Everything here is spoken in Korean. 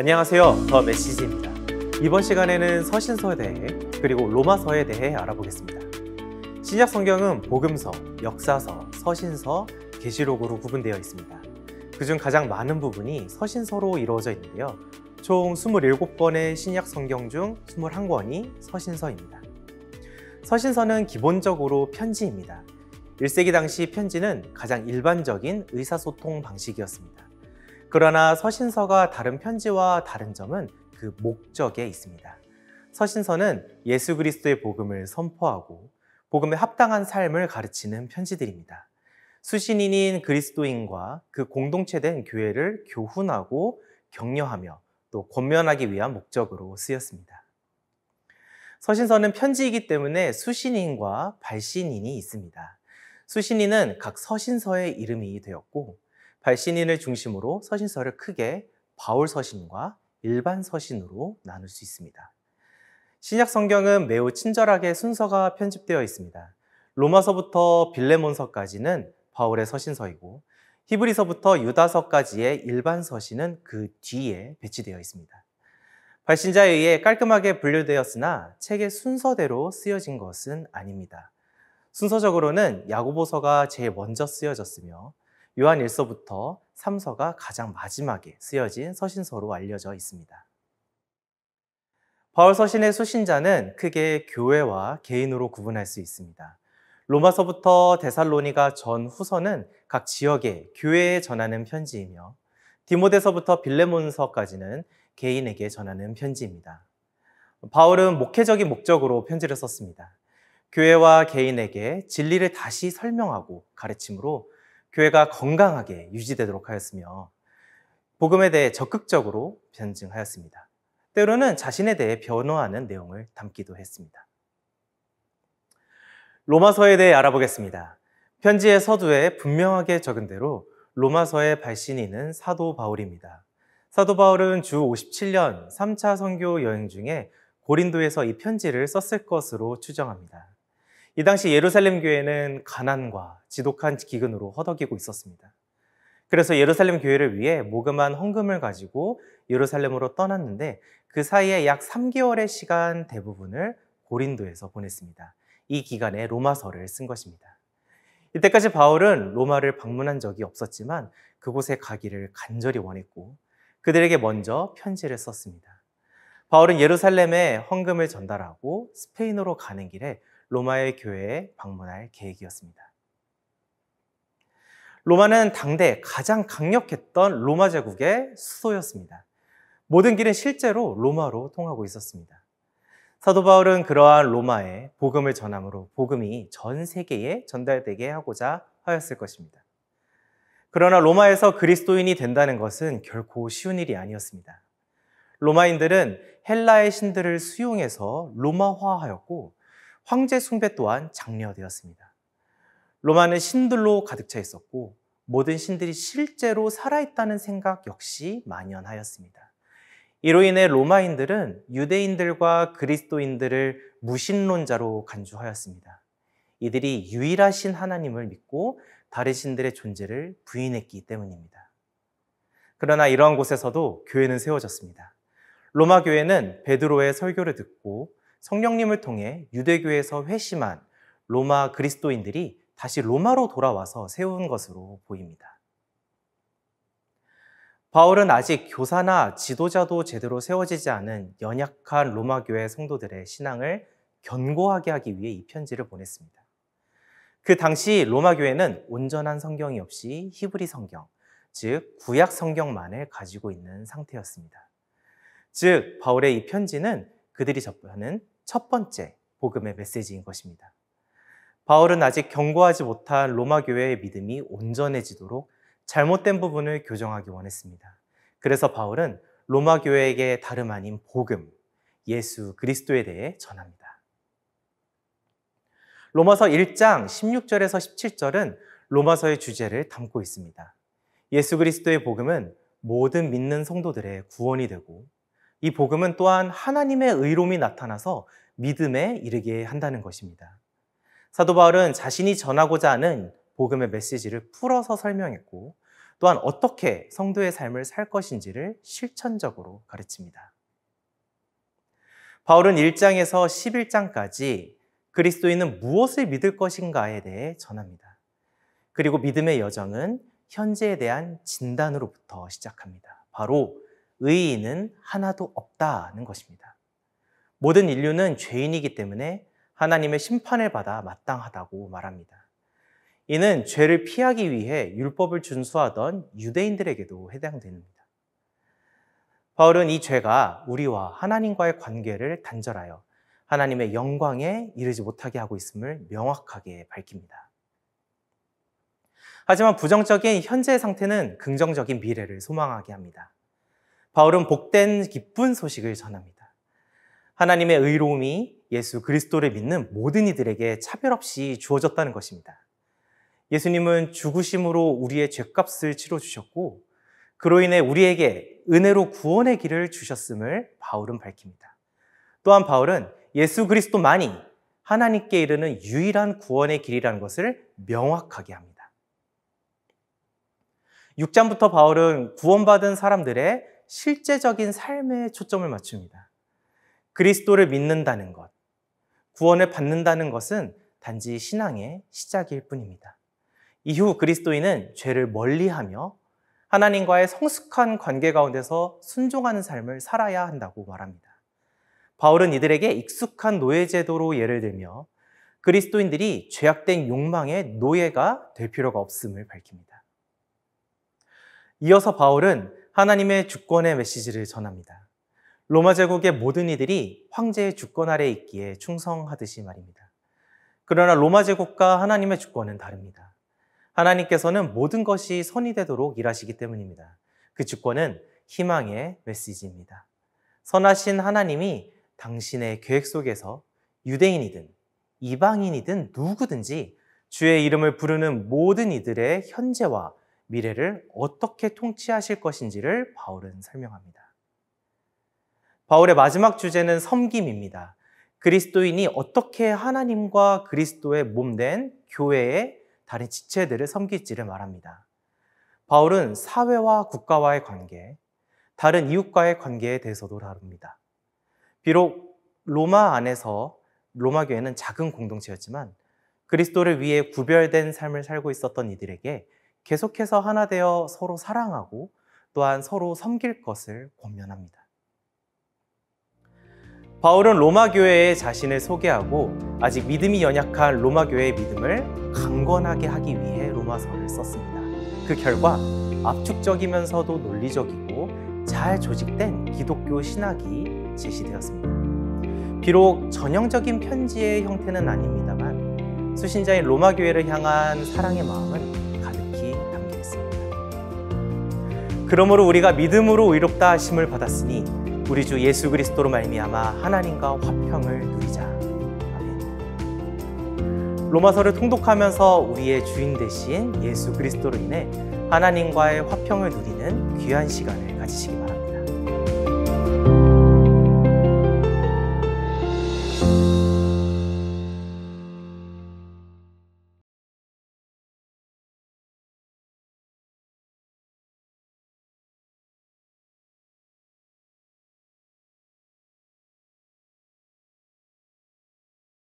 안녕하세요. 더 메시지입니다. 이번 시간에는 서신서에 대해 그리고 로마서에 대해 알아보겠습니다. 신약 성경은 복음서, 역사서, 서신서, 계시록으로 구분되어 있습니다. 그중 가장 많은 부분이 서신서로 이루어져 있는데요. 총 27권의 신약 성경 중 21권이 서신서입니다. 서신서는 기본적으로 편지입니다. 1세기 당시 편지는 가장 일반적인 의사소통 방식이었습니다. 그러나 서신서가 다른 편지와 다른 점은 그 목적에 있습니다. 서신서는 예수 그리스도의 복음을 선포하고 복음에 합당한 삶을 가르치는 편지들입니다. 수신인인 그리스도인과 그 공동체된 교회를 교훈하고 격려하며 또 권면하기 위한 목적으로 쓰였습니다. 서신서는 편지이기 때문에 수신인과 발신인이 있습니다. 수신인은 각 서신서의 이름이 되었고 발신인을 중심으로 서신서를 크게 바울 서신과 일반 서신으로 나눌 수 있습니다. 신약 성경은 매우 친절하게 순서가 편집되어 있습니다. 로마서부터 빌레몬서까지는 바울의 서신서이고 히브리서부터 유다서까지의 일반 서신은 그 뒤에 배치되어 있습니다. 발신자에 의해 깔끔하게 분류되었으나 책의 순서대로 쓰여진 것은 아닙니다. 순서적으로는 야고보서가 제일 먼저 쓰여졌으며 요한 1서부터 3서가 가장 마지막에 쓰여진 서신서로 알려져 있습니다. 바울 서신의 수신자는 크게 교회와 개인으로 구분할 수 있습니다. 로마서부터 데살로니가 전후서는 각 지역의 교회에 전하는 편지이며 디모데서부터 빌레몬서까지는 개인에게 전하는 편지입니다. 바울은 목회적인 목적으로 편지를 썼습니다. 교회와 개인에게 진리를 다시 설명하고 가르침으로 교회가 건강하게 유지되도록 하였으며 복음에 대해 적극적으로 변증하였습니다. 때로는 자신에 대해 변호하는 내용을 담기도 했습니다. 로마서에 대해 알아보겠습니다. 편지의 서두에 분명하게 적은 대로 로마서의 발신인은 사도 바울입니다. 사도 바울은 주 57년 3차 선교 여행 중에 고린도에서 이 편지를 썼을 것으로 추정합니다. 이 당시 예루살렘 교회는 가난과 지독한 기근으로 허덕이고 있었습니다. 그래서 예루살렘 교회를 위해 모금한 헌금을 가지고 예루살렘으로 떠났는데 그 사이에 약 3개월의 시간 대부분을 고린도에서 보냈습니다. 이 기간에 로마서를 쓴 것입니다. 이때까지 바울은 로마를 방문한 적이 없었지만 그곳에 가기를 간절히 원했고 그들에게 먼저 편지를 썼습니다. 바울은 예루살렘에 헌금을 전달하고 스페인으로 가는 길에 로마의 교회에 방문할 계획이었습니다. 로마는 당대 가장 강력했던 로마 제국의 수도였습니다. 모든 길은 실제로 로마로 통하고 있었습니다. 사도 바울은 그러한 로마에 복음을 전함으로 복음이 전 세계에 전달되게 하고자 하였을 것입니다. 그러나 로마에서 그리스도인이 된다는 것은 결코 쉬운 일이 아니었습니다. 로마인들은 헬라의 신들을 수용해서 로마화하였고 황제 숭배 또한 장려되었습니다. 로마는 신들로 가득 차 있었고 모든 신들이 실제로 살아있다는 생각 역시 만연하였습니다. 이로 인해 로마인들은 유대인들과 그리스도인들을 무신론자로 간주하였습니다. 이들이 유일하신 하나님을 믿고 다른 신들의 존재를 부인했기 때문입니다. 그러나 이러한 곳에서도 교회는 세워졌습니다. 로마 교회는 베드로의 설교를 듣고 성령님을 통해 유대교에서 회심한 로마 그리스도인들이 다시 로마로 돌아와서 세운 것으로 보입니다. 바울은 아직 교사나 지도자도 제대로 세워지지 않은 연약한 로마 교회 성도들의 신앙을 견고하게 하기 위해 이 편지를 보냈습니다. 그 당시 로마 교회는 온전한 성경이 없이 히브리 성경, 즉 구약 성경만을 가지고 있는 상태였습니다. 즉 바울의 이 편지는 그들이 접하는 첫 번째 복음의 메시지인 것입니다. 바울은 아직 견고하지 못한 로마 교회의 믿음이 온전해지도록 잘못된 부분을 교정하기 원했습니다. 그래서 바울은 로마 교회에게 다름 아닌 복음, 예수 그리스도에 대해 전합니다. 로마서 1장 16절에서 17절은 로마서의 주제를 담고 있습니다. 예수 그리스도의 복음은 모든 믿는 성도들의 구원이 되고 이 복음은 또한 하나님의 의로움이 나타나서 믿음에 이르게 한다는 것입니다. 사도 바울은 자신이 전하고자 하는 복음의 메시지를 풀어서 설명했고 또한 어떻게 성도의 삶을 살 것인지를 실천적으로 가르칩니다. 바울은 1장에서 11장까지 그리스도인은 무엇을 믿을 것인가에 대해 전합니다. 그리고 믿음의 여정은 현재에 대한 진단으로부터 시작합니다. 바로 의인은 하나도 없다는 것입니다. 모든 인류는 죄인이기 때문에 하나님의 심판을 받아 마땅하다고 말합니다. 이는 죄를 피하기 위해 율법을 준수하던 유대인들에게도 해당됩니다. 바울은 이 죄가 우리와 하나님과의 관계를 단절하여 하나님의 영광에 이르지 못하게 하고 있음을 명확하게 밝힙니다. 하지만 부정적인 현재의 상태는 긍정적인 미래를 소망하게 합니다. 바울은 복된 기쁜 소식을 전합니다. 하나님의 의로움이 예수 그리스도를 믿는 모든 이들에게 차별 없이 주어졌다는 것입니다. 예수님은 죽으심으로 우리의 죄값을 치러주셨고 그로 인해 우리에게 은혜로 구원의 길을 주셨음을 바울은 밝힙니다. 또한 바울은 예수 그리스도만이 하나님께 이르는 유일한 구원의 길이라는 것을 명확하게 합니다. 6장부터 바울은 구원받은 사람들의 실제적인 삶에 초점을 맞춥니다. 그리스도를 믿는다는 것, 구원을 받는다는 것은 단지 신앙의 시작일 뿐입니다. 이후 그리스도인은 죄를 멀리하며 하나님과의 성숙한 관계 가운데서 순종하는 삶을 살아야 한다고 말합니다. 바울은 이들에게 익숙한 노예제도로 예를 들며 그리스도인들이 죄악된 욕망의 노예가 될 필요가 없음을 밝힙니다. 이어서 바울은 하나님의 주권의 메시지를 전합니다. 로마 제국의 모든 이들이 황제의 주권 아래에 있기에 충성하듯이 말입니다. 그러나 로마 제국과 하나님의 주권은 다릅니다. 하나님께서는 모든 것이 선이 되도록 일하시기 때문입니다. 그 주권은 희망의 메시지입니다. 선하신 하나님이 당신의 계획 속에서 유대인이든 이방인이든 누구든지 주의 이름을 부르는 모든 이들의 현재와 미래를 어떻게 통치하실 것인지를 바울은 설명합니다. 바울의 마지막 주제는 섬김입니다. 그리스도인이 어떻게 하나님과 그리스도의 몸된 교회의 다른 지체들을 섬길지를 말합니다. 바울은 사회와 국가와의 관계, 다른 이웃과의 관계에 대해서도 다룹니다. 비록 로마 안에서 로마 교회는 작은 공동체였지만 그리스도를 위해 구별된 삶을 살고 있었던 이들에게 계속해서 하나 되어 서로 사랑하고 또한 서로 섬길 것을 권면합니다. 바울은 로마 교회에 자신을 소개하고 아직 믿음이 연약한 로마 교회의 믿음을 강건하게 하기 위해 로마서를 썼습니다. 그 결과 압축적이면서도 논리적이고 잘 조직된 기독교 신학이 제시되었습니다. 비록 전형적인 편지의 형태는 아닙니다만 수신자인 로마 교회를 향한 사랑의 마음은 가득히 담겨 있습니다. 그러므로 우리가 믿음으로 의롭다 하심을 받았으니 우리 주 예수 그리스도로 말미암아 하나님과 화평을 누리자. 아멘. 로마서를 통독하면서 우리의 주인 되신 예수 그리스도로 인해 하나님과의 화평을 누리는 귀한 시간을 가지시기 바랍니다.